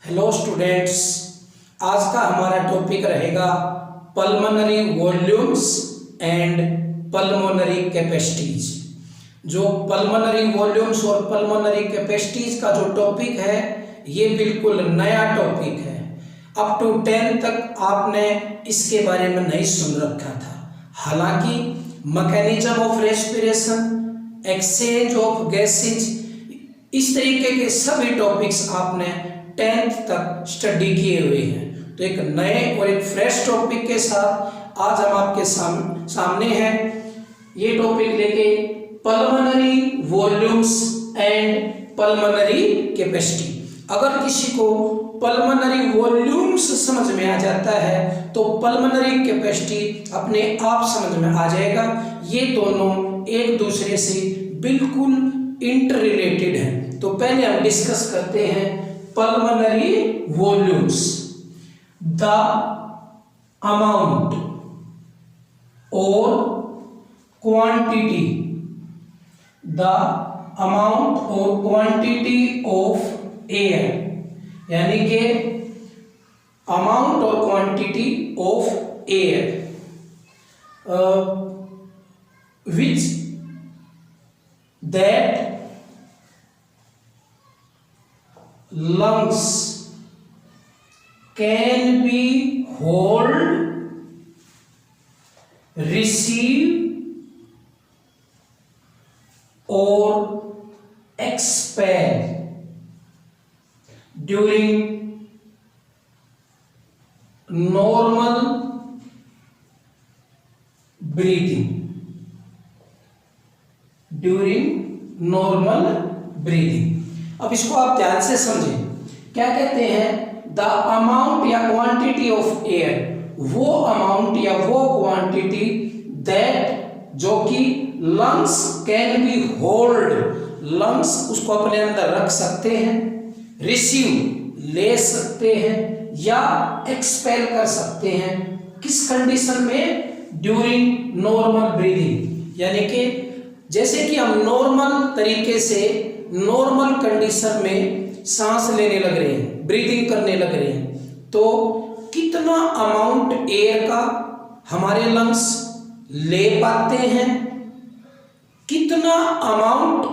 Hello students, आज का हमारा टॉपिक रहेगा pulmonary volumes and pulmonary capacities. जो पल्मोनरी वॉल्यूम्स और पल्मोनरी कैपेसिटीज का जो टॉपिक है ये बिल्कुल नया टॉपिक है। अप टू 10 तक आपने इसके बारे में नहीं सुन रखा था। हालांकि mechanism of respiration, exchange of gases, इस तरीके के सभी टॉपिक्स आपने 10th तक स्टडी किए हुए हैं। तो एक नए और एक फ्रेश टॉपिक के साथ आज हम आपके सामने हैं। ये टॉपिक लेके pulmonary volumes and pulmonary capacity. अगर किसी को पल्मोनरी वॉल्यूम्स समझ में आ जाता है तो पल्मोनरी कैपेसिटी अपने आप समझ में आ जाएगा। ये दोनों एक दूसरे से बिल्कुल इंटर रिलेटेड हैं। तो पहले हम डिस्कस करते हैं pulmonary volumes, the amount or quantity, the amount or quantity of air, यानी कि amount or quantity of air which that lungs can be hold, receive or expel during normal breathing. During normal breathing. अब इसको आप ध्यान से समझें। क्या कहते हैं? द अमाउंट या क्वांटिटी ऑफ एयर, वो अमाउंट या वो क्वांटिटी दैट जो कि lungs can be hold, lungs उसको अपने अंदर रख सकते हैं, रिसीव ले सकते हैं या एक्सपेल कर सकते हैं। किस कंडीशन में? ड्यूरिंग नॉर्मल ब्रीदिंग, यानी कि जैसे कि हम नॉर्मल तरीके से नॉर्मल कंडीशन में सांस लेने लग रहे हैं, ब्रीदिंग करने लग रहे हैं, तो कितना अमाउंट एयर का हमारे लंग्स ले पाते हैं, कितना अमाउंट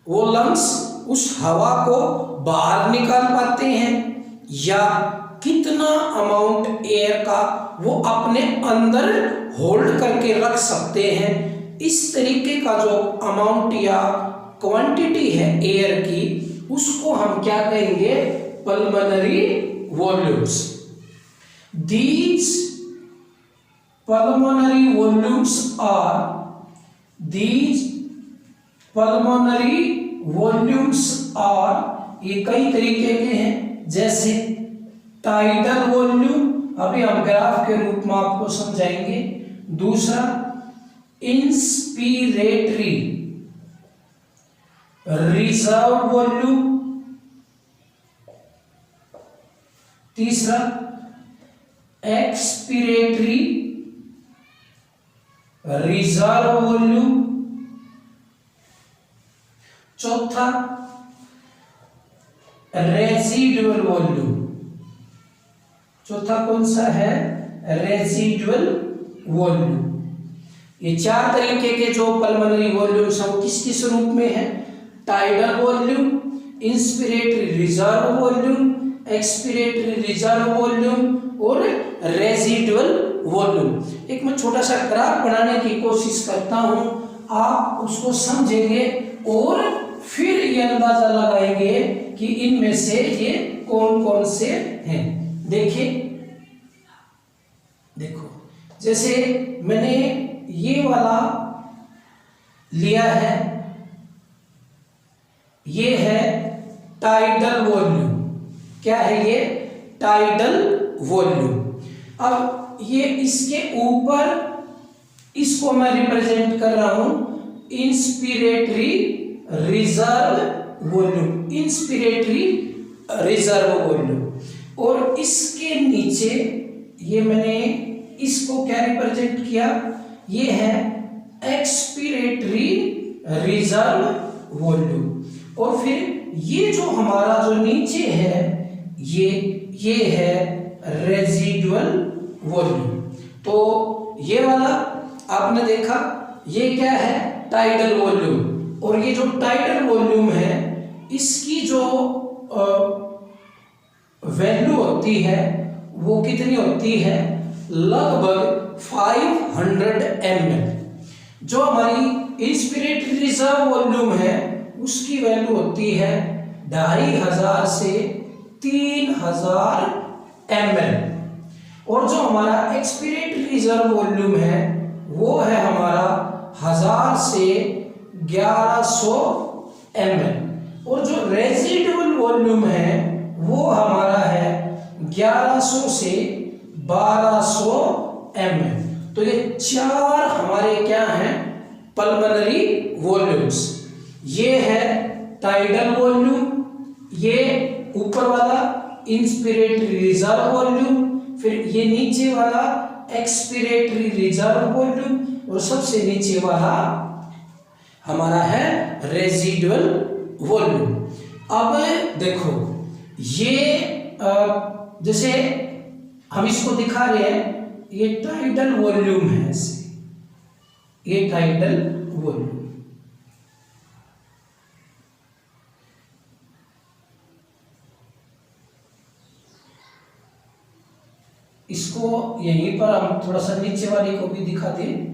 वो लंग्स उस हवा को बाहर निकाल पाते हैं, या कितना अमाउंट एयर का वो अपने अंदर होल्ड करके रख सकते हैं। इस तरीके का जो अमाउंट या क्वांटिटी है एयर की, उसको हम क्या कहेंगे? Pulmonary volumes. These pulmonary volumes are, these pulmonary volumes are, ये कई तरीके के हैं, जैसे टाइडल वॉल्यूम, अभी हम ग्राफ के रूप में आपको समझाएंगे। दूसरा इंस्पिरेटरी रिजर्व वॉल्यूम, तीसरा एक्सपिरेटरी रिजर्व वॉल्यूम, चौथा रेजिडुअल वॉल्यूम। चौथा कौन सा है? Residual volume. ये चार तरीके के जो पल्मोनरी वॉल्यूम्स हैं वो किस किस रूप में है? Tidal volume, inspiratory reserve volume, expiratory reserve volume और रेजिडुअल वॉल्यूम। एक मैं छोटा सा ग्राफ बनाने की कोशिश करता हूं, आप उसको समझेंगे और फिर ये अंदाजा लगाएंगे कि इनमें से ये कौन कौन से हैं। देखिए, देखो, जैसे मैंने ये वाला लिया है, ये है टाइडल वॉल्यूम। क्या है ये? Tidal volume. अब ये इसके ऊपर इसको मैं रिप्रेजेंट कर रहा हूं inspiratory reserve volume, inspiratory reserve volume. और इसके नीचे ये मैंने इसको क्या रिप्रेजेंट किया? ये है एक्सपिरेटरी रिजर्व वॉल्यूम। और फिर ये जो हमारा जो नीचे है ये है रेजिडुअल वॉल्यूम। तो ये वाला आपने देखा, ये क्या है, टाइडल वॉल्यूम। और ये जो टाइडल वॉल्यूम है इसकी जो वैल्यू होती है वो कितनी होती है, लगभग 500 ml। जो हमारी इंस्पिरेटरी रिजर्व वॉल्यूम है उसकी वैल्यू होती है 2500 से 3000 ml। और जो हमारा एक्सपिरेटरी रिजर्व वॉल्यूम है वो है हमारा 1000 से 1100 ml। और जो रेजिडुअल वॉल्यूम है वो हमारा है 1100 से 1200 ml। तो ये चार हमारे क्या हैं, पल्मोनरी वॉल्यूम्स। ये है टाइडल वॉल्यूम, ये ऊपर वाला इंस्पिरेटरी रिजर्व वॉल्यूम, फिर ये नीचे वाला एक्सपिरेटरी रिजर्व वॉल्यूम, और सबसे नीचे वाला हमारा है रेजिडुअल वॉल्यूम। अब देखो ये जैसे हम इसको दिखा रहे हैं, ये टाइडल वॉल्यूम है ऐसे, ये टाइडल वॉल्यूम। इसको यहीं पर हम थोड़ा सा नीचे वाले को भी दिखा दें।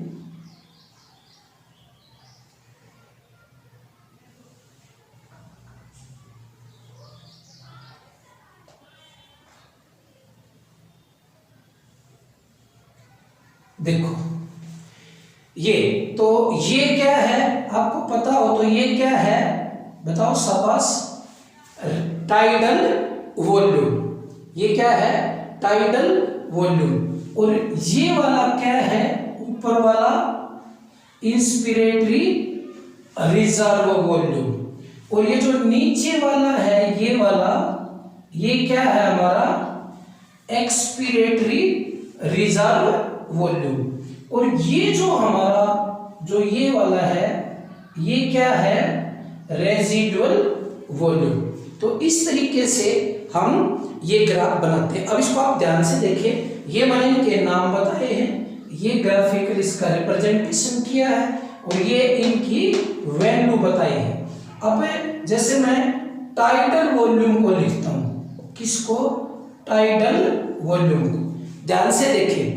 देखो ये तो ये क्या है, आपको पता हो तो ये क्या है बताओ शाबाश, टाइडल वॉल्यूम। ये क्या है, टाइडल वॉल्यूम। और ये वाला क्या है, ऊपर वाला इंस्पिरेटरी रिजर्व वॉल्यूम। और ये जो नीचे वाला है ये वाला, ये क्या है हमारा एक्सपिरेटरी रिजर्व वॉल्यूम। और ये जो हमारा जो ये वाला है ये क्या है, रेजिडुअल वॉल्यूम। तो इस तरीके से हम ये ग्राफ बनाते हैं। अब इसको आप ध्यान से देखें, ये मैंने इनके नाम बताए हैं, ये ग्राफिकल इसका रिप्रेजेंटेशन किया है और ये इनकी वैल्यू बताई है। अब जैसे मैं टाइडल वॉल्यूम को लिखता हूं, किसको, टाइडल वॉल्यूम को, ध्यान से देखें।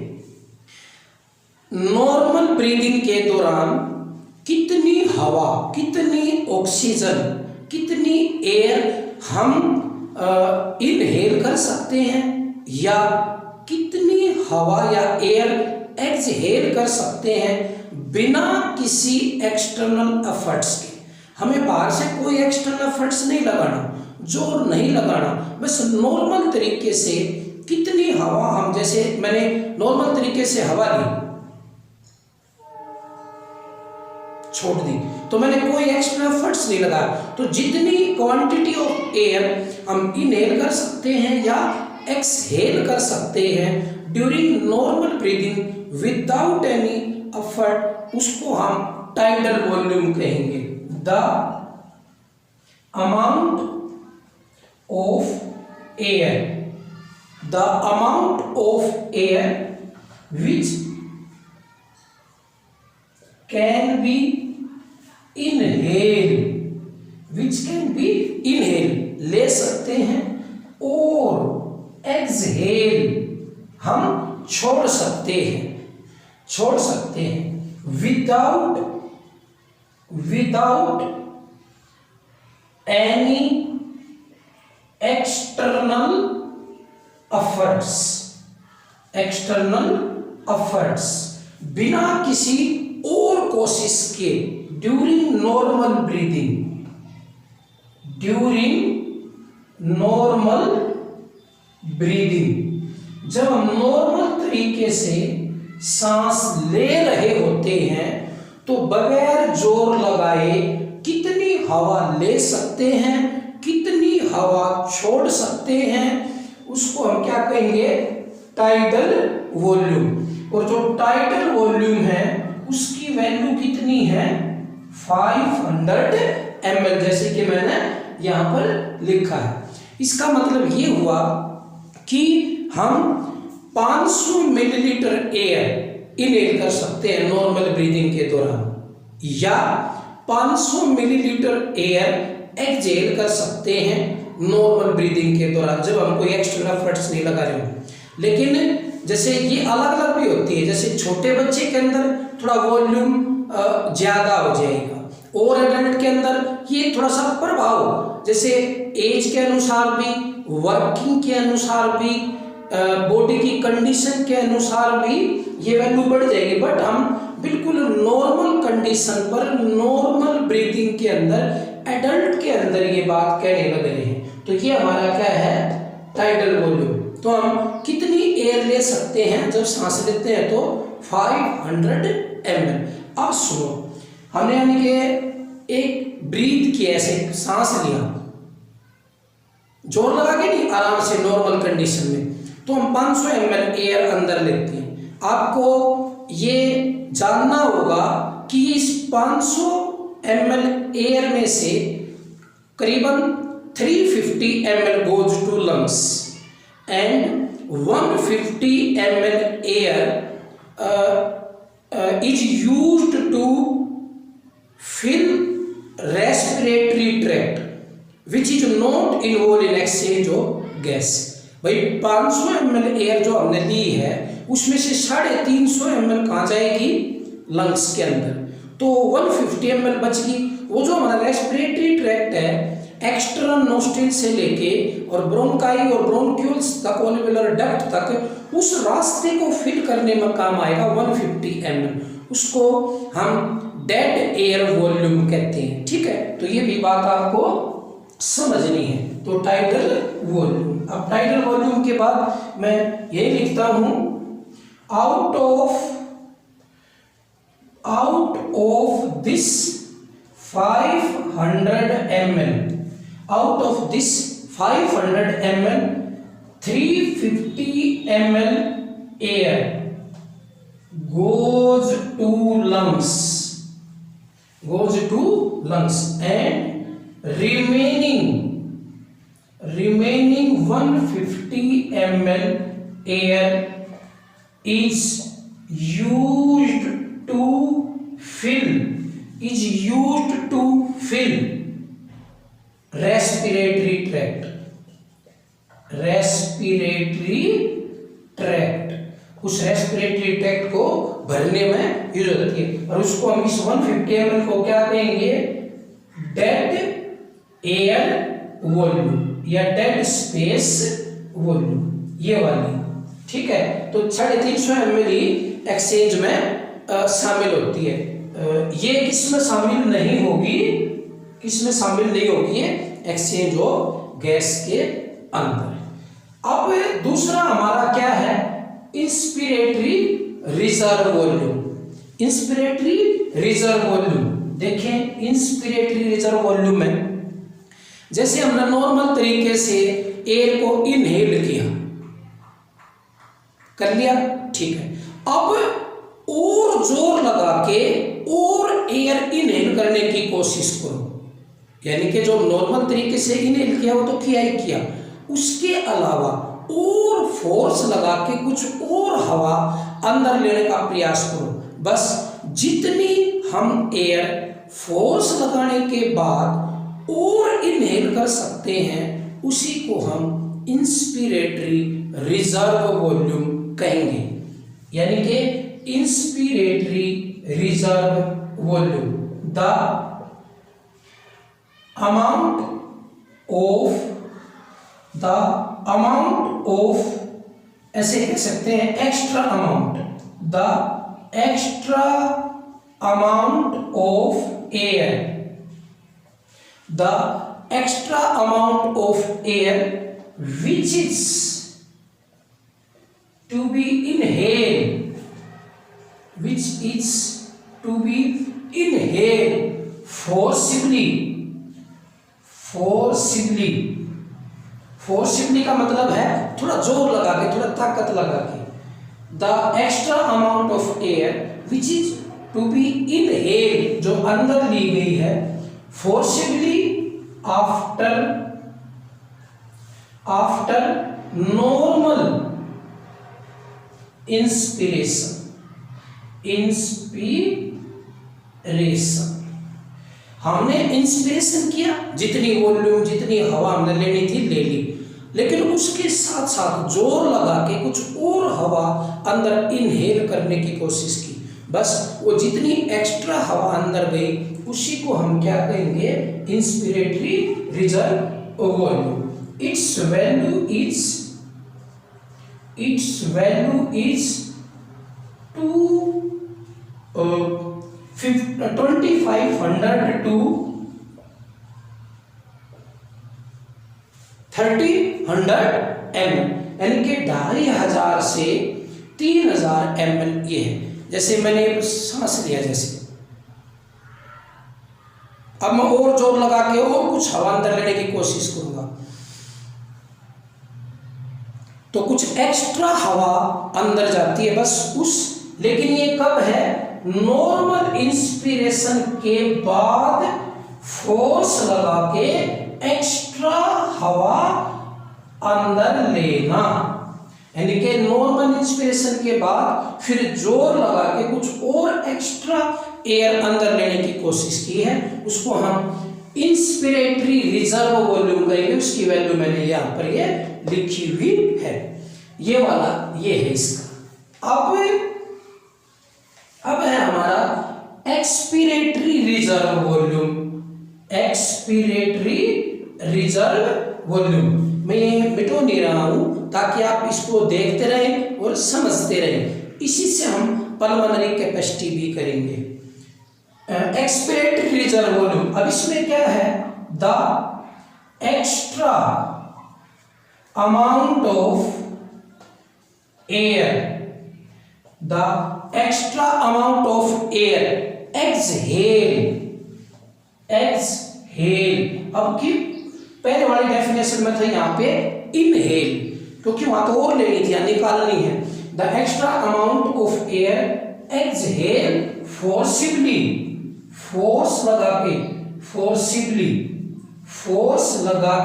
नॉर्मल ब्रीदिंग के दौरान कितनी हवा, कितनी ऑक्सीजन, कितनी एयर हम इनहेल कर सकते हैं या कितनी हवा या एयर एक्सहेल कर सकते हैं बिना किसी एक्सटर्नल एफर्ट्स के। हमें बाहर से कोई एक्सटर्नल एफर्ट्स नहीं लगाना, जोर नहीं लगाना, बस नॉर्मल तरीके से कितनी हवा हम, जैसे मैंने नॉर्मल तरीके से हवा ली, छोड़ दी, तो मैंने कोई एक्स्ट्रा एफर्ट्स नहीं लगाया, तो जितनी क्वांटिटी ऑफ एयर हम इनहेल कर सकते हैं या एक्सहेल कर सकते हैं during normal breathing without any effort, उसको हम टाइडल वॉल्यूम कहेंगे। The amount of air, the amount of air which can be inhale, which can be inhale ले सकते हैं, और exhale हम छोड़ सकते हैं, छोड़ सकते हैं without any external efforts, बिना किसी और कोशिश के, during normal breathing, during normal breathing, जब हम नॉर्मल तरीके से सांस ले रहे होते हैं तो बगैर जोर लगाए कितनी हवा ले सकते हैं, कितनी हवा छोड़ सकते हैं, उसको हम क्या कहेंगे, टाइडल वॉल्यूम। और जो टाइडल वॉल्यूम है उसकी वैल्यू कितनी है, 500 ml, जैसे कि मैंने यहां पर लिखा है। इसका मतलब ये हुआ कि हम 500 मिलीलीटर एयर इनहेल कर सकते हैं नॉर्मल ब्रीदिंग के दौरान, या 500 मिलीलीटर एयर एक्सहेल कर सकते हैं नॉर्मल ब्रीदिंग के दौरान, जब हम कोई एक्स्ट्रा एफर्ट्स नहीं लगा रहे हो। लेकिन जैसे ये अलग अलग भी होती है, जैसे छोटे बच्चे के अंदर थोड़ा वॉल्यूम ज़्यादा हो जाएगा, और एडल्ट के अंदर ये थोड़ा सा प्रभाव, जैसे एज के अनुसार भी, वर्किंग के अनुसार भी, बॉडी की कंडीशन के अनुसार भी ये वैल्यू बढ़ जाएगी। बट हम बिल्कुल नॉर्मल कंडीशन पर, नॉर्मल ब्रीदिंग के अंदर, एडल्ट के अंदर ये बात कहने लग रहे हैं। तो ये हमारा क्या है, टाइडल वॉल्यूम। तो हम कितनी एयर ले सकते हैं जब सांस लेते हैं, तो 500 ml। अब सुनो, हमने यानी कि एक ब्रीथ किया, ऐसे सांस लिया, जोर लगा के नहीं, आराम से नॉर्मल कंडीशन में, तो हम 500 ml एयर अंदर लेते हैं। आपको ये जानना होगा कि इस 500 ml एयर में से करीबन 350 ml goes to lungs and 150 ml air is used to fill respiratory tract which is not involved in exchange of gas। भाई 500 ml एयर जो हमने ली है उसमें से 350 ml कहाँ जाएगी, लंग्स के अंदर, तो 150 ml बच गई। वो जो हमारा रेस्पिरेटरी ट्रैक्ट है, एक्सटर्नल नोस्ट्रिल से लेके और ब्रोंकाई और ब्रोंक्यूल्स तक, ओल्वुलर डक्ट तक, उस रास्ते को फिल करने में काम आएगा 150 ml। उसको हम डेड एयर वॉल्यूम कहते हैं, ठीक है। तो ये भी बात आपको समझनी है। तो टाइडल वॉल्यूम। अब टाइडल वॉल्यूम के बाद मैं यही लिखता हूं, out of this 500 ml, out of this 500 ml 350 ml air goes to lungs and remaining 150 ml air is used to fill respiratory tract। उस रेस्पिरेटरी ट्रैक्ट को भरने में यूज होती है, और उसको हम इस 150 ml को क्या कहेंगे, डेड एयर वॉल्यूम या डेड स्पेस वॉल्यूम, ये वाली, ठीक है। तो 350 ml ही एक्सचेंज में शामिल होती है। ये किसमें शामिल नहीं होगी, ये एक्सचेंज ऑफ गैस के अंदर। अब दूसरा हमारा क्या है, इंस्पिरेटरी रिजर्व वॉल्यूम। देखें, इंस्पिरेटरी रिजर्व वॉल्यूम में जैसे हमने नॉर्मल तरीके से एयर को इनहेल कर लिया, ठीक है। अब और जोर लगा के और एयर इनहेल करने की कोशिश करो, यानी कि जो नॉर्मल तरीके से इनहेल किया वो तो किया ही किया, उसके अलावा और फोर्स लगा के कुछ और हवा अंदर लेने का प्रयास करो। बस जितनी हम एयर फोर्स लगाने के बाद और इनहेल कर सकते हैं, उसी को हम इंस्पिरेटरी रिजर्व वॉल्यूम कहेंगे, यानी कि inspiratory reserve volume, the amount of ऐसे कह सकते हैं, extra amount, the extra amount of air, the extra amount of air which is to be inhaled, forcibly का मतलब है थोड़ा जोर लगा के, थोड़ा ताकत लगा के। The extra amount of air which is to be inhaled, जो अंदर ली गई है, फोर्सिबली आफ्टर नॉर्मल इंस्पिरेशन, हमने इंस्पिरेशन किया, जितनी वॉल्यूम जितनी हवा हमने लेनी थी ले ली, लेकिन उसके साथ साथ जोर लगा के कुछ और हवा अंदर इनहेल करने की कोशिश की। बस वो जितनी एक्स्ट्रा हवा अंदर गई उसी को हम क्या कहेंगे, inspiratory reserve volume. It's value is 2500 to 3000 ml, यानी कि 2500 से 3000 ml ये है। जैसे मैंने सांस लिया, जैसे अब मैं और जोर लगा के और कुछ हवा अंदर लेने की कोशिश करूंगा तो कुछ एक्स्ट्रा हवा अंदर जाती है बस उस, लेकिन ये कब है, नॉर्मल इंस्पिरेशन के बाद फोर्स लगा के एक्स्ट्रा हवा अंदर लेना, यानी कि नॉर्मल इंस्पिरेशन के बाद फिर जोर लगा के कुछ और एक्स्ट्रा एयर अंदर लेने की कोशिश की है, उसको हम इंस्पिरेटरी रिजर्व वॉल्यूम कहेंगे। उसकी वैल्यू मैंने यहाँ पर ये लिखी हुई है, ये वाला ये है इसका। अब है हमारा expiratory reserve volume, expiratory reserve volume. मैं ये मिटो नहीं रहा हूं ताकि आप इसको देखते रहें और समझते रहें, इसी से हम पल्मोनरी कैपेसिटी भी करेंगे। एक्सपिरेटरी रिजर्व वॉल्यूम, अब इसमें क्या है, the extra amount of air, the extra amount of air exhale. अब की पहले वाली डेफिनेशन में था यहाँ पे इनहेल, क्योंकि वहां तो और लेनी थी, निकालनी है। The extra amount of air exhale forcibly, force लगा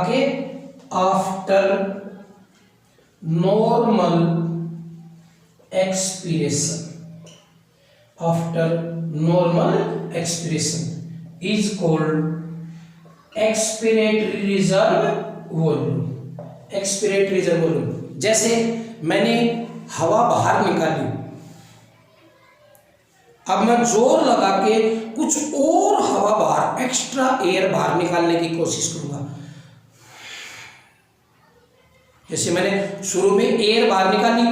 के after normal expiration is called expiratory reserve volume। expiratory reserve volume, जैसे मैंने हवा बाहर निकाली, अब मैं जोर लगा के कुछ और हवा बाहर, एक्स्ट्रा एयर बाहर निकालने की कोशिश करूंगा। जैसे मैंने शुरू में एयर बाहर निकाली,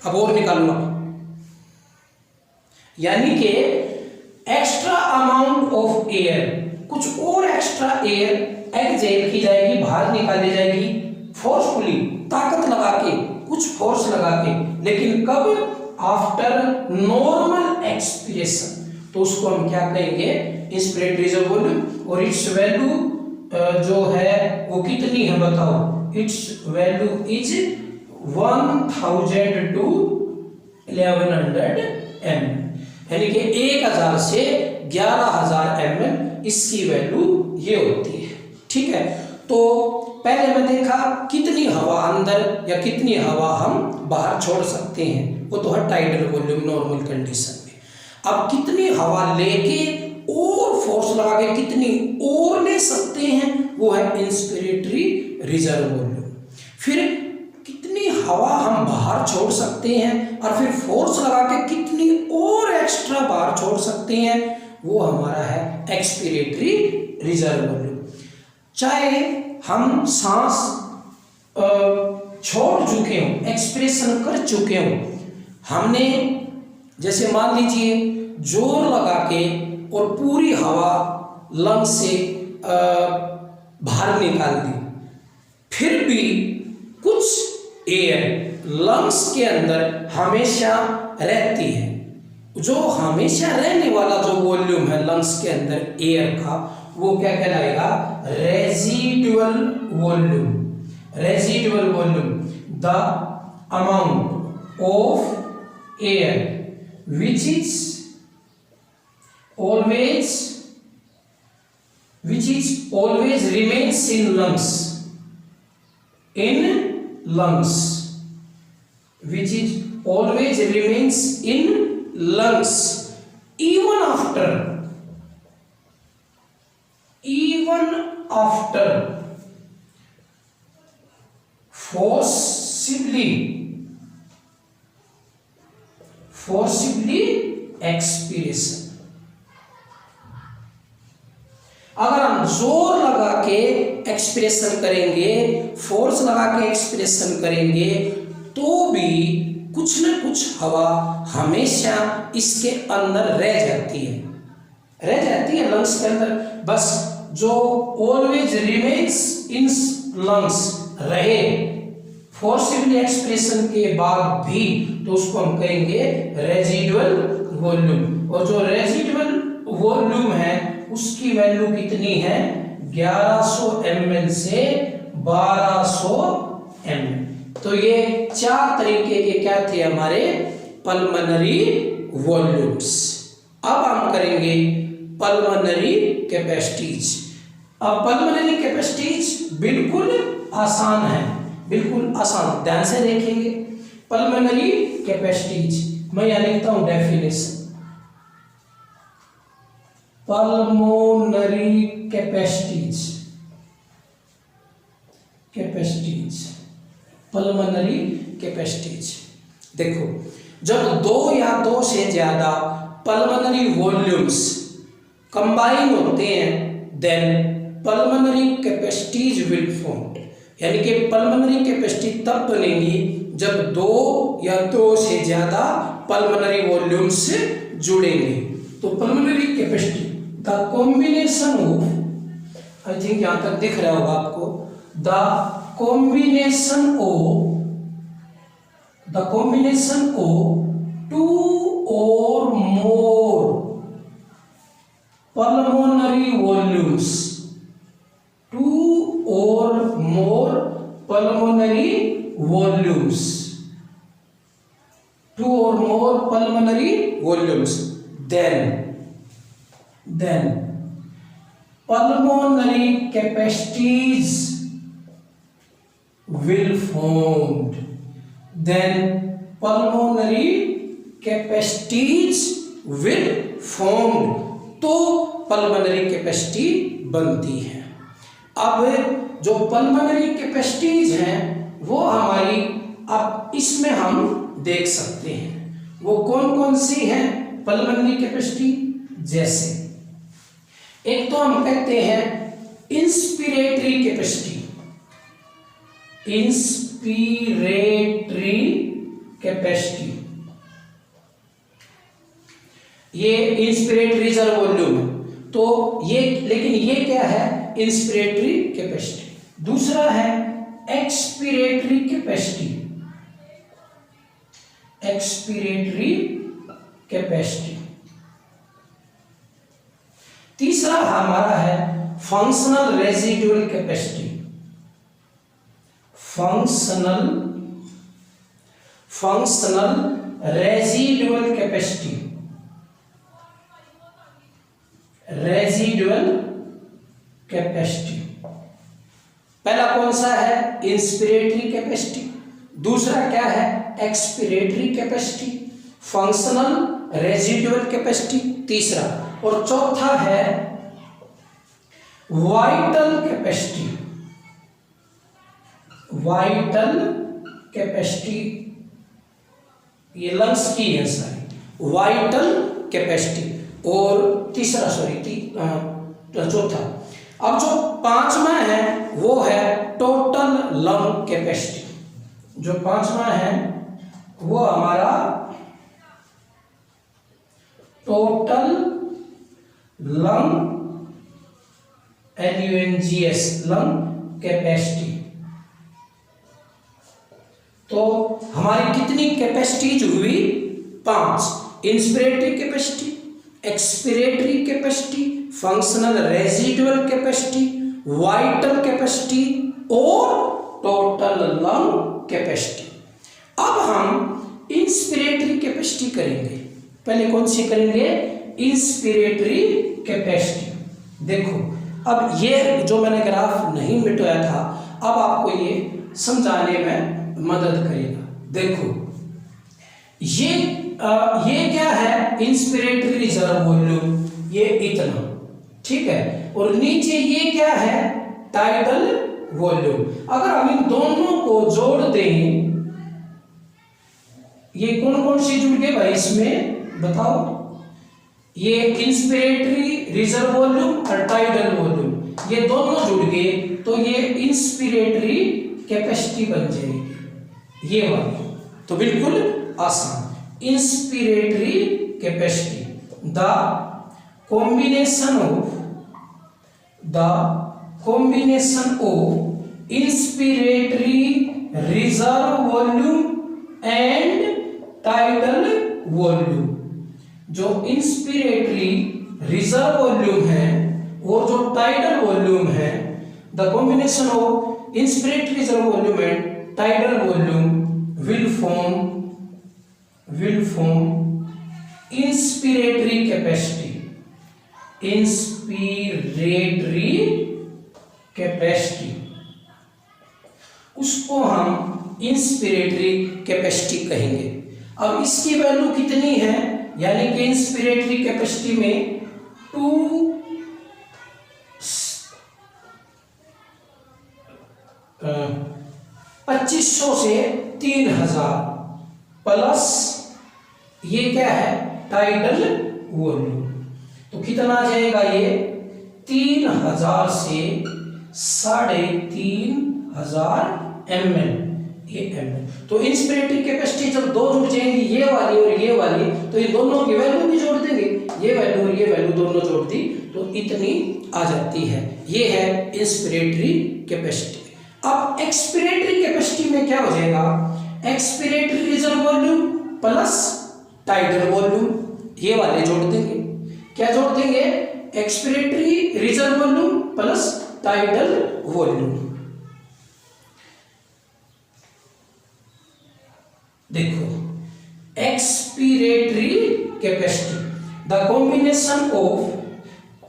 अब और निकालूंगा, यानी कि एक्स्ट्रा अमाउंट ऑफ एयर, कुछ और एक्स्ट्रा एयर एक्सहेल की जाएगी, बाहर निकाली जाएगी फोर्सफुली, ताकत लगा के, कुछ फोर्स लगा के, लेकिन कब, आफ्टर नॉर्मल एक्सपिरेशन। तो उसको हम क्या कहेंगे, इंस्पिरेटरी रिजर्व वॉल्यूम। और इट्स वैल्यू जो है वो कितनी है बताओ, it's value is 1000 to 1100 ml, यानी कि 1000 से 11000 ml इसकी वैल्यू ये होती है। ठीक है, तो पहले मैं देखा कितनी हवा अंदर या कितनी हवा हम बाहर छोड़ सकते हैं, वो तो है टाइडल वॉल्यूम नॉर्मल कंडीशन में। अब कितनी हवा लेके और फोर्स लगा के कितनी और ले सकते हैं, वो है इंस्पिरेटरी रिजर्व वॉल्यूम। फिर कितनी हवा हम बाहर छोड़ सकते हैं और फिर फोर्स लगा के कितनी और एक्स्ट्रा बाहर छोड़ सकते हैं, वो हमारा है एक्सपिरेटरी रिजर्व वॉल्यूम। चाहे हम सांस छोड़ चुके हों, एक्सप्रेशन कर चुके हों, हमने जैसे मान लीजिए जोर लगा के और पूरी हवा लंग्स से बाहर निकाल दी, फिर भी कुछ एयर लंग्स के अंदर हमेशा रहती है। जो हमेशा रहने वाला जो वॉल्यूम है लंग्स के अंदर एयर का, वो क्या कहलाएगा, residual volume. Residual volume, the amount of air which is always remains in lungs, in lungs, which is always remains in lungs even after forcibly expiration। अगर हम जोर लगा के एक्सप्रेशन करेंगे, फोर्स लगा के एक्सप्रेशन करेंगे, तो भी कुछ न कुछ हवा हमेशा इसके अंदर रह जाती है लंग्स के अंदर। बस जो ऑलवेज रिमेन्स इन लंग्स रहे फोर्सिबली एक्सप्रेशन के बाद भी, तो उसको हम कहेंगे रेजिडुअल वॉल्यूम। और जो रेजिडुअल वॉल्यूम है उसकी वैल्यू कितनी है? 1100 ml से 1200 ml। तो ये 4 तरीके के क्या थे हमारे पल्मोनरी वॉल्यूम्स। अब हम करेंगे पल्मोनरी कैपेसिटीज। अब पल्मोनरी कैपेसिटीज बिल्कुल आसान है, बिल्कुल आसान, ध्यान से देखेंगे। पल्मोनरी कैपेसिटीज मैं यहां लिखता हूं definition. Pulmonary capacities pulmonary capacities देखो, जब 2 या 2 से ज्यादा पल्मोनरी वॉल्यूम्स कंबाइन होते हैं, then pulmonary capacities will form. यानी कि पल्मोनरी कैपेसिटी तब बनेगी जब 2 या 2 से ज्यादा पल्मोनरी वॉल्यूम्स जुड़ेंगे। तो pulmonary capacity the combination of, I think यहां तक दिख रहा होगा आपको, the combination of 2 or more pulmonary volumes, 2 or more pulmonary volumes, 2 or more pulmonary volumes, then pulmonary capacities will formed, then pulmonary capacities will formed, तो pulmonary capacity बनती है। अब जो पल्मोनरी कैपेसिटीज हैं वो हमारी, अब इसमें हम देख सकते हैं वो कौन कौन सी हैं पल्मोनरी कैपेसिटी। जैसे एक तो हम कहते हैं इंस्पिरेटरी कैपेसिटी, ये इंस्पिरेटरी रिजर्व वॉल्यूम है, तो ये, लेकिन ये क्या है? Inspiratory capacity. दूसरा है एक्सपिरेटरी कैपेसिटी। तीसरा हमारा है functional residual capacity. Functional residual capacity, पहला कौन सा है? Inspiratory capacity. दूसरा क्या है? Expiratory capacity, functional residual capacity तीसरा। और चौथा है वाइटल कैपेसिटी, ये लंग्स की है सारी, वाइटल कैपेसिटी। और तीसरा चौथा। अब जो 5वां है वो है टोटल लंग कैपेसिटी। जो 5वां है वो हमारा total lung LUNGS lung capacity. तो हमारी कितनी कैपेसिटीज हुई? 5। Inspiratory capacity, expiratory capacity, functional residual capacity, vital capacity और टोटल लंग कैपेसिटी। अब हम इंस्पिरेटरी कैपेसिटी करेंगे। पहले कौन सी करेंगे? Inspiratory capacity. देखो, अब ये जो मैंने ग्राफ नहीं मिटाया था, अब आपको ये समझाने में मदद करेगा। देखो ये क्या है, इंस्पिरेटरी रिजर्व वॉल्यूम, ये इतना, ठीक है, और नीचे ये क्या है, टाइडल वॉल्यूम। अगर हम इन दोनों को जोड़ दें, ये कौन कौन सी जुड़ गए भाई इसमें बताओ, ये इंस्पिरेटरी रिजर्व वॉल्यूम और टाइडल वॉल्यूम, ये दोनों जुड़ गए तो ये इंस्पिरेटरी कैपेसिटी बन जाएगी, ये वाली। तो बिल्कुल आसान, inspiratory capacity, the combination of inspiratory reserve volume and tidal volume। जो इंस्पिरेटरी रिजर्व वॉल्यूम है और जो टाइडल वॉल्यूम है, the combination of inspiratory reserve volume and tidal volume will form inspiratory capacity. Inspiratory capacity, उसको हम inspiratory capacity कहेंगे। अब इसकी वैल्यू कितनी है, यानी कि इंस्पिरेटरी कैपेसिटी में 2500 से 3000 प्लस ये क्या है, टाइडल वॉल्यूम, तो कितना आ जाएगा ये 3000 से 3500 ml, ये ml। तो इंस्पिरेटरी कैपेसिटी जब दो जुड़ जाएंगी, ये वाली और ये वाली, तो ये दोनों की वैल्यू भी जोड़ देंगे, ये वैल्यू और ये वैल्यू दोनों जोड़ दी तो इतनी आ जाती है। ये है इंस्पिरेटरी कैपेसिटी। अब एक्सपिरेटरी कैपेसिटी में क्या हो जाएगा, expiratory reserve volume plus tidal volume, ये वाले जोड़ देंगे। क्या जोड़ देंगे, expiratory reserve volume plus tidal volume. देखो expiratory capacity, the combination of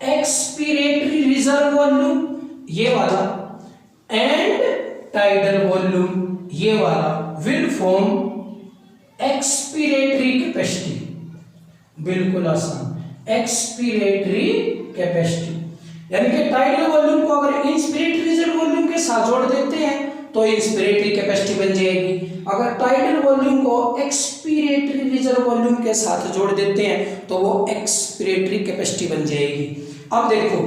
expiratory reserve volume, ये वाला, एंड टाइडल वॉल्यूम, ये वाला, विल फॉर्म एक्सपिरेटरी कैपेसिटी। बिल्कुल आसान, एक्सपिरेटरी कैपेसिटी, यानी कि टाइडल वॉल्यूम को अगर इंस्पिरेटरी रिजर्व वॉल्यूम के साथ जोड़ देते हैं तो इंस्पिरेटरी कैपेसिटी बन जाएगी। अगर टाइडल वॉल्यूम को एक्सपिरेटरी रिजर्व वॉल्यूम के साथ जोड़ देते हैं तो वो एक्सपिरेटरी कैपेसिटी बन जाएगी। अब देखो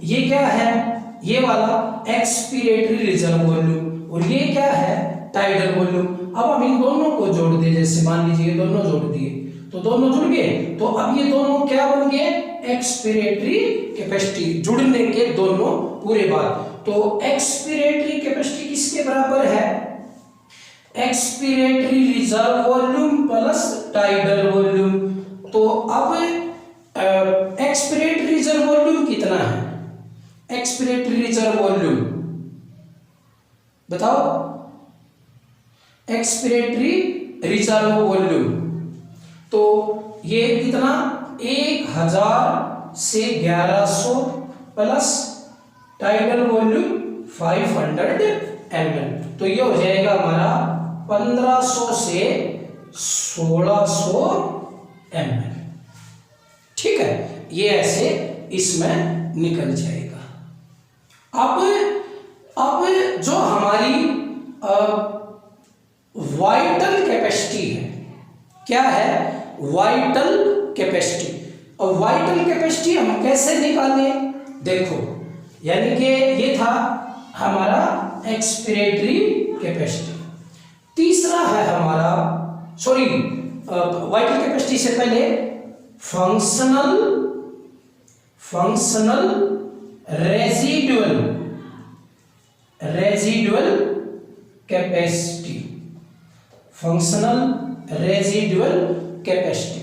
ये क्या है, ये वाला एक्सपिरेटरी रिजर्व वॉल्यूम और ये क्या है, टाइडल वॉल्यूम। अब हम इन दोनों को जोड़ दें, जैसे मान लीजिए दोनों जोड़ दिए तो दोनों जुड़ गए, तो अब ये दोनों क्या बन गए, एक्सपिरेटरी कैपेसिटी, जुड़ने के दोनों पूरे बात। तो एक्सपिरेटरी कैपेसिटी किसके बराबर है, expiratory reserve volume plus tidal volume. तो अब एक्सपिरेटरी रिजर्व वॉल्यूम कितना है, एक्सपिरेटरी रिजर्व वॉल्यूम बताओ, एक्सपिरेटरी रिजर्व वॉल्यूम तो ये कितना, 1000 से 1100 प्लस टाइडल वॉल्यूम 500 ml, तो ये हो जाएगा हमारा 1500 से 1600 ml। ठीक है, ये ऐसे इसमें निकल जाएगा। अब जो हमारी वाइटल कैपेसिटी है, क्या है, वाइटल कैपेसिटी। और वाइटल कैपेसिटी हम कैसे निकालें, देखो यानी कि ये था हमारा एक्सपिरेटरी कैपेसिटी। तीसरा है हमारा, सॉरी वाइटल कैपेसिटी से पहले functional residual capacity, functional residual capacity.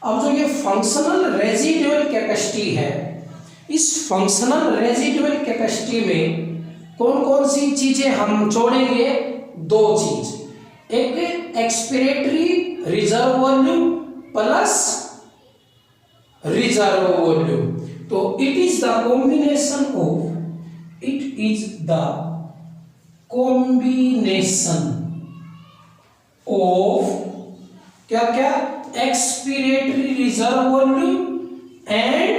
अब जो ये फंक्शनल रेजिडुअल कैपेसिटी है, इस फंक्शनल रेजिडुअल कैपेसिटी में कौन कौन सी चीजें हम जोड़ेंगे, दो चीज, एक expiratory reserve volume plus reserve volume. तो it is the combination of क्या क्या, expiratory reserve volume and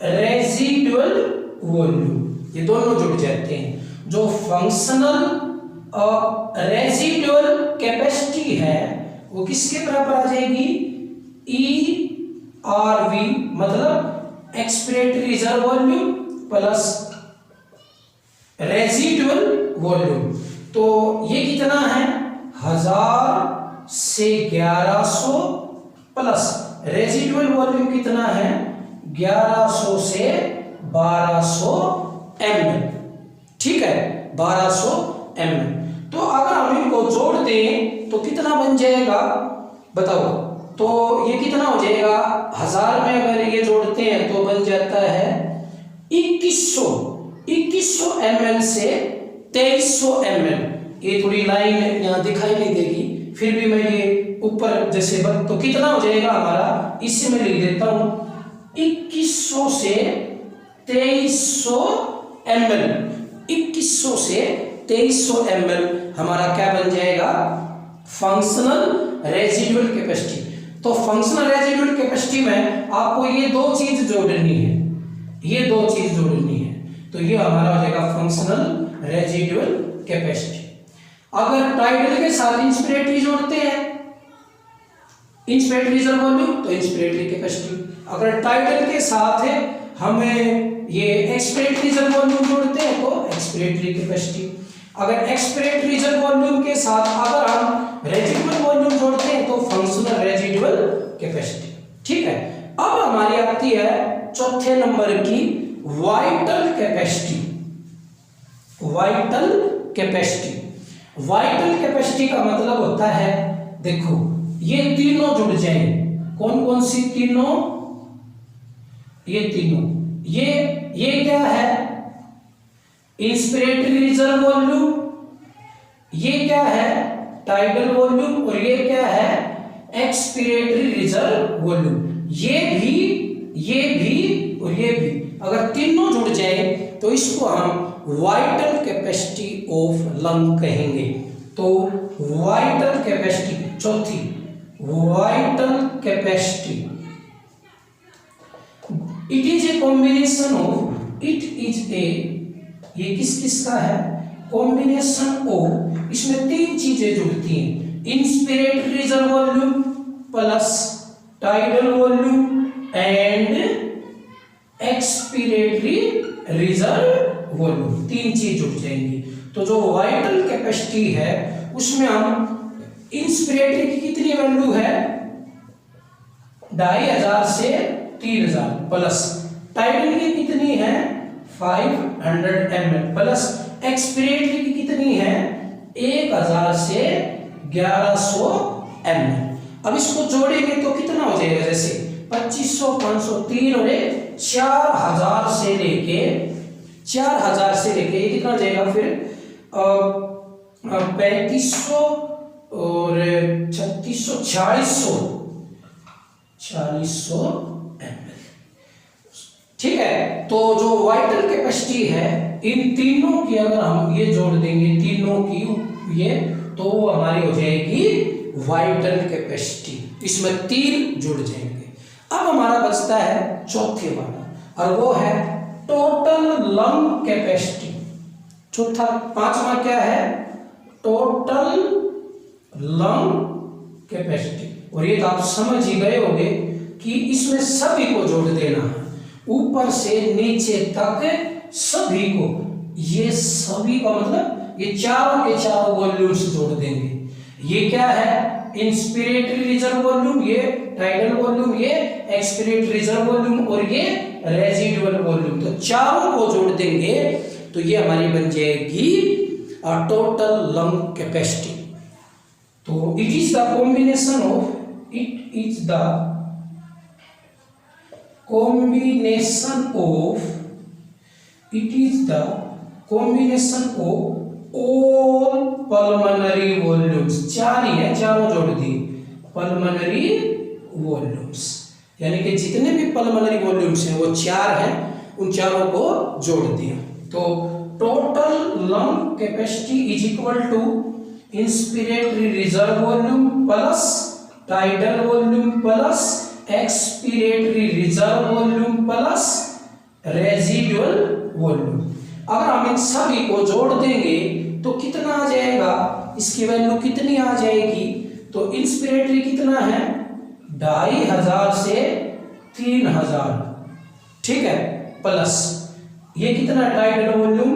residual volume, ये दोनों जुड़ जाते हैं। जो फंक्शनल और रेजिडुअल कैपेसिटी है वो किसके बराबर आ जाएगी, ERV, मतलब expiratory reserve volume plus residual volume. तो ये कितना है, 1000 से 1100 प्लस रेजिडुअल वॉल्यूम कितना है, 1100 से 1200 ml, ठीक है, 1200 ml। तो अगर हम इनको जोड़ दें तो कितना बन जाएगा बताओ, तो ये कितना हो जाएगा, 1000 में अगर ये जोड़ते हैं तो बन जाता है 2100 ml से 2300 ml। ये थोड़ी लाइन यहाँ दिखाई नहीं देगी, फिर भी मैं ये ऊपर जैसे तो कितना हो जाएगा हमारा, इससे मैं लिख देता हूं 2100 से 2300 ml। 2100 से 2300 ml हमारा क्या बन जाएगा, फंक्शनल रेजिडुअल कैपेसिटी। तो फंक्शनल रेजिडुअल कैपेसिटी में आपको ये दो चीज जोड़नी है, ये दो चीज जोड़नी है, तो ये हमारा हो जाएगा फंक्शनल रेजिडुअल कैपेसिटी। अगर टाइडल के साथ इंस्पिरेटरी जोड़ते हैं, इंस्पिरेटरी रिजर्व वॉल्यूम, तो इंस्पिरेटरी कैपेसिटी। अगर टाइडल के साथ है हमें ये एक्सपिरेटरी रिजर्व वॉल्यूम जोड़ते हैं तो एक्सपिरेटरी कैपेसिटी। अगर एक्सपिरेटरी रिजर्व वॉल्यूम के साथ अगर हम रेजिडुअल वॉल्यूम जोड़ते हैं तो फंक्शनल रेजिडुअल कैपेसिटी, ठीक है। अब हमारी आती है चौथे नंबर की vital capacity. Vital capacity, vital capacity का मतलब होता है, देखो ये तीनों जुड़ जाए, कौन कौन सी तीनों, ये तीनों, ये क्या है, इंस्पिरेटरी रिजर्व वॉल्यूम, ये क्या है टाइडल वॉल्यूम, और ये क्या है एक्सपिरेटरी रिजर्व वॉल्यूम। ये भी और ये भी अगर तीनों जुड़ जाए तो इसको हम वाइटल कैपेसिटी ऑफ लंग कहेंगे। तो वाइटल कैपेसिटी चौथी, vital capacity, it is a combination of, it is a, ये किस किस का है, कॉम्बिनेशन ऑफ, इसमें तीन चीजें जुड़ती हैं, inspiratory reserve volume plus tidal volume and expiratory reserve volume, तीन चीज जुड़ जाएंगी। तो जो वाइटल कैपेसिटी है उसमें हम इंस्पिरेटरी की कितनी वैल्यू है, 2500 से 3000 प्लस टाइडल की कितनी है 500 ml प्लस एक्सपिरेटरी की कितनी है 1000 से 1100 ml। अब इसको जोड़ेंगे तो कितना हो जाएगा, जैसे 2500 500 3 और 4000 से लेके ये कितना हो जाएगा फिर 3500 और 3600 4600 ml, ठीक है। तो जो वाइटल कैपेसिटी है इन तीनों की अगर हम ये जोड़ देंगे तीनों की ये, तो हमारी हो जाएगी वाइटल कैपेसिटी, इसमें तीन जुड़ जाएंगे। अब हमारा बचता है चौथे वाला और वो है टोटल लंग कैपेसिटी। चौथा, पांचवा क्या है, टोटल लंग कैपेसिटी। और ये तो आप समझ ही गए होंगे कि इसमें सभी को जोड़ देना है, ऊपर से नीचे तक सभी को, ये सभी का मतलब ये चारों के चारों वॉल्यूम्स जोड़ देंगे। ये क्या है, इंस्पिरेटरी रिजर्व वॉल्यूम, ये टाइडल वॉल्यूम, ये एक्सपिरेटरी रिजर्व वॉल्यूम और ये रेजिडुअल वॉल्यूम, तो चारों को जोड़ देंगे तो ये हमारी बन जाएगी टोटल लंग कैपेसिटी। तो it is the combination of, it is the combination of, it is the combination of all pulmonary volumes, चार ही है, चारों जोड़ दी, pulmonary volumes, यानी कि जितने भी pulmonary volumes हैं वो चार हैं, उन चारों को जोड़ दिया। तो total lung capacity is equal to inspiratory reserve volume plus tidal volume plus expiratory reserve volume plus residual volume. अगर हम इन सभी को जोड़ देंगे तो कितना आ जाएगा, इसकी वैल्यू कितनी आ जाएगी? तो इंस्पिरेटरी कितना है 2500 से 3000, ठीक है, प्लस ये कितना टाइडल वॉल्यूम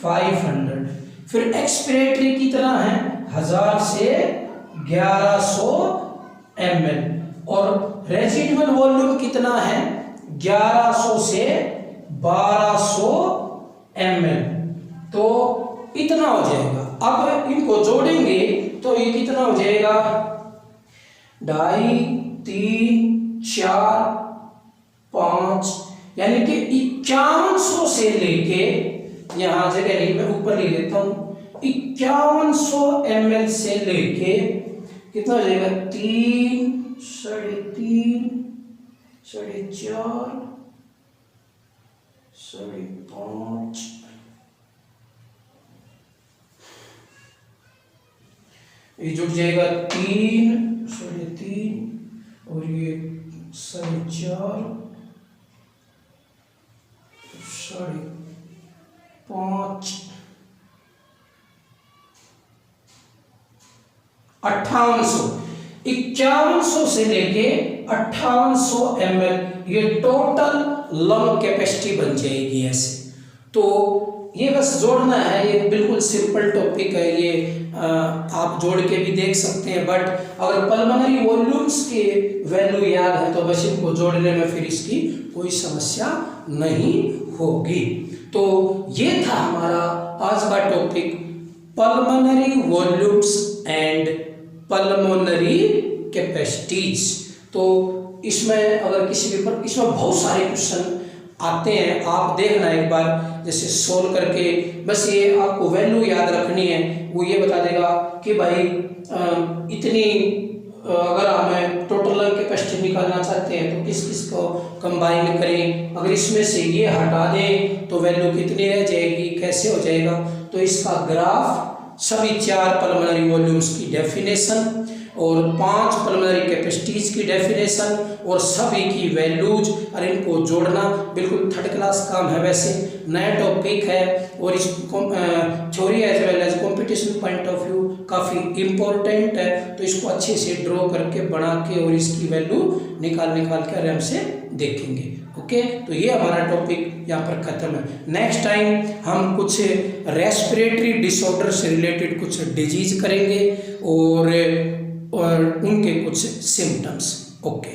500, फिर एक्सपिरेटरी कितना है 1000 से 1100 ml और रेजिडुअल वॉल्यूम कितना है 1100 से 1200 ml। तो इतना हो जाएगा। अब इनको जोड़ेंगे तो ये कितना हो जाएगा 2.5 3 4 5, यानी कि 5100 से लेके, यहां जगह नहीं मैं ऊपर ले लेता हूं, 5100 ml से लेके कितना हो जाएगा 3 3.5 4.5 5.5, ये जुड़ जाएगा 3 3.5 और ये 4.5 5.5 5800, 5100 से लेके 5800 ml ये टोटल लंग कैपेसिटी बन जाएगी ऐसे। तो ये बस जोड़ना है, ये बिल्कुल सिंपल टॉपिक है, ये आप जोड़ के भी देख सकते हैं, बट अगर पल्मोनरी वॉल्यूम्स के वैल्यू याद है तो बस इनको जोड़ने में फिर इसकी कोई समस्या नहीं होगी। तो ये था हमारा आज का topic pulmonary volumes and pulmonary capacities. तो इसमें अगर किसी भी पर इसमें बहुत सारे क्वेश्चन आते हैं, आप देखना एक बार जैसे सोल्व करके, बस ये आपको वैल्यू याद रखनी है। वो ये बता देगा कि भाई इतनी अगर हमें टोटल लंग कैपेसिटी निकालना चाहते हैं तो किस किस को कंबाइन करें, अगर इसमें से ये हटा दें तो वैल्यू कितनी रह जाएगी, कैसे हो जाएगा। तो इसका ग्राफ, सभी 4 पल्मोनरी वॉल्यूम्स की डेफिनेशन और 5 पल्मोनरी कैपेसिटीज की डेफिनेशन और सभी की वैल्यूज और इनको जोड़ना बिल्कुल थर्ड क्लास काम है। वैसे नया टॉपिक है और इस theory as well as competition point of view काफ़ी इम्पोर्टेंट है। तो इसको अच्छे से ड्रॉ करके बना के और इसकी वैल्यू निकाल के आराम से देखेंगे। ओके, तो ये हमारा टॉपिक यहाँ पर ख़त्म है। नेक्स्ट टाइम हम कुछ रेस्पिरेटरी डिसऑर्डर से रिलेटेड कुछ डिजीज करेंगे और उनके कुछ सिम्टम्स। ओके।